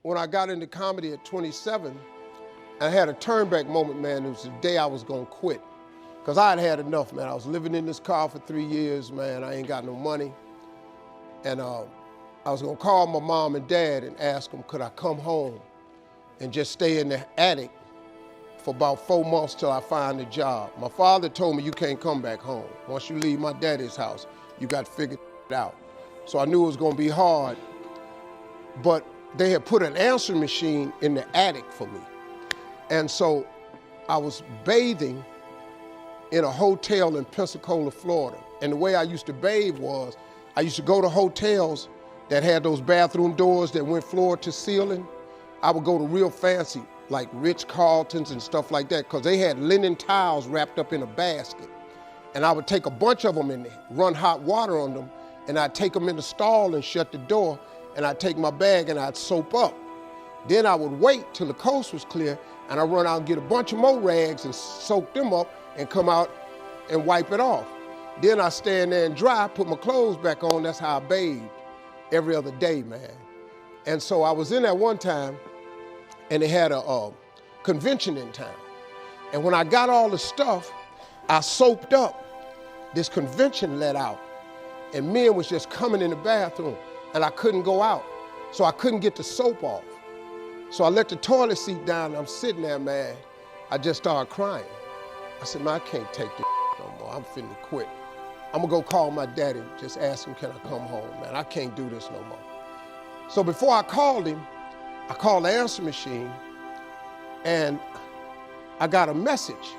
when I got into comedy at 27, I had a turnback moment, man. It was the day I was gonna quit. Because I had had enough, man. I was living in this car for 3 years, man. I ain't got no money. And I was gonna call my mom and dad and ask them, could I come home and just stay in the attic for about 4 months till I find a job. My father told me, you can't come back home. Once you leave my daddy's house, you got to figure it out. So I knew it was gonna be hard, but they had put an answering machine in the attic for me. And so I was bathing in a hotel in Pensacola, Florida. And the way I used to bathe was, I used to go to hotels that had those bathroom doors that went floor to ceiling. I would go to real fancy, like Ritz-Carltons and stuff like that, because they had linen towels wrapped up in a basket. And I would take a bunch of them and run hot water on them, and I'd take them in the stall and shut the door, and I'd take my bag and I'd soap up. Then I would wait till the coast was clear, and I'd run out and get a bunch of more rags and soak them up and come out and wipe it off. Then I stand there and dry, put my clothes back on. That's how I bathed every other day, man. And so I was in there one time, and they had a convention in town. And when I got all the stuff, I soaped up. This convention let out, and men was just coming in the bathroom, and I couldn't go out. So I couldn't get the soap off. So I let the toilet seat down, and I'm sitting there, man. I just started crying. I said, man, I can't take this no more. I'm finna quit. I'm gonna go call my daddy, just ask him, can I come home, man? I can't do this no more. So before I called him, I called the answer machine, and I got a message.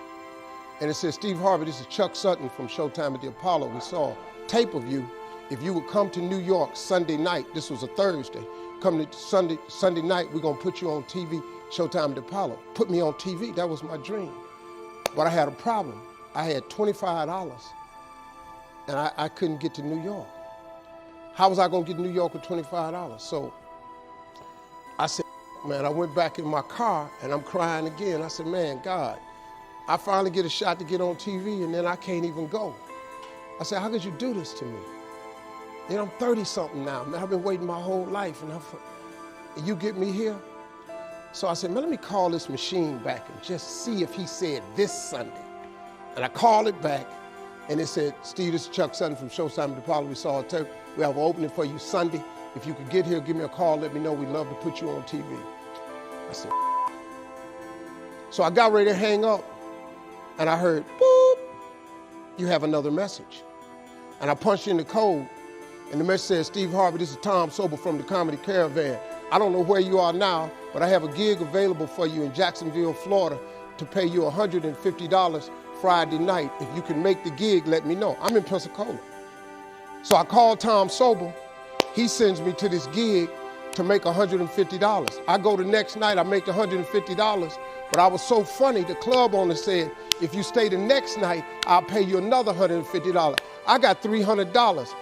And it said, Steve Harvey, this is Chuck Sutton from Showtime at the Apollo. We saw a tape of you. If you would come to New York Sunday night, this was a Thursday, come to Sunday night, we're gonna put you on TV, Showtime at the Apollo. Put me on TV, that was my dream. But I had a problem. I had $25, and I couldn't get to New York. How was I gonna get to New York with $25? So I said, man, I went back in my car, and I'm crying again. I said, man, God, I finally get a shot to get on TV, and then I can't even go. I said, how could you do this to me? You know, I'm 30-something now, man. I've been waiting my whole life, and you get me here? So I said, man, let me call this machine back and just see if he said this Sunday. And I called it back, and it said, Steve, this is Chuck Sutton from Showtime at the Apollo. We saw a tape. We have an opening for you Sunday. If you could get here, give me a call, let me know. We'd love to put you on TV. I said, so I got ready to hang up, and I heard, boop, you have another message. And I punched in the code, and the message said, Steve Harvey, this is Tom Sobel from the Comedy Caravan. I don't know where you are now, but I have a gig available for you in Jacksonville, Florida, to pay you $150 Friday night. If you can make the gig, let me know. I'm in Pensacola. So I called Tom Sobel. He sends me to this gig to make $150. I go the next night, I make the $150, but I was so funny, the club owner said, if you stay the next night, I'll pay you another $150. I got $300.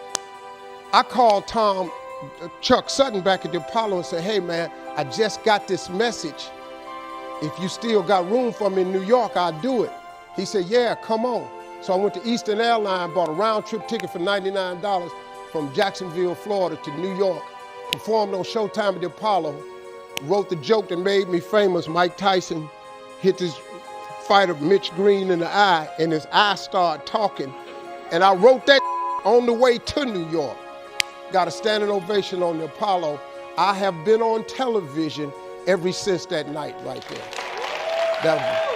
I called Chuck Sutton back at the Apollo and said, hey man, I just got this message. If you still got room for me in New York, I'll do it. He said, yeah, come on. So I went to Eastern Airlines, bought a round trip ticket for $99 from Jacksonville, Florida to New York, performed on Showtime at the Apollo, wrote the joke that made me famous. Mike Tyson hit this fighter, Mitch Green, in the eye, and his eye started talking. And I wrote that on the way to New York. Got a standing ovation on the Apollo. I have been on television ever since that night right there. That was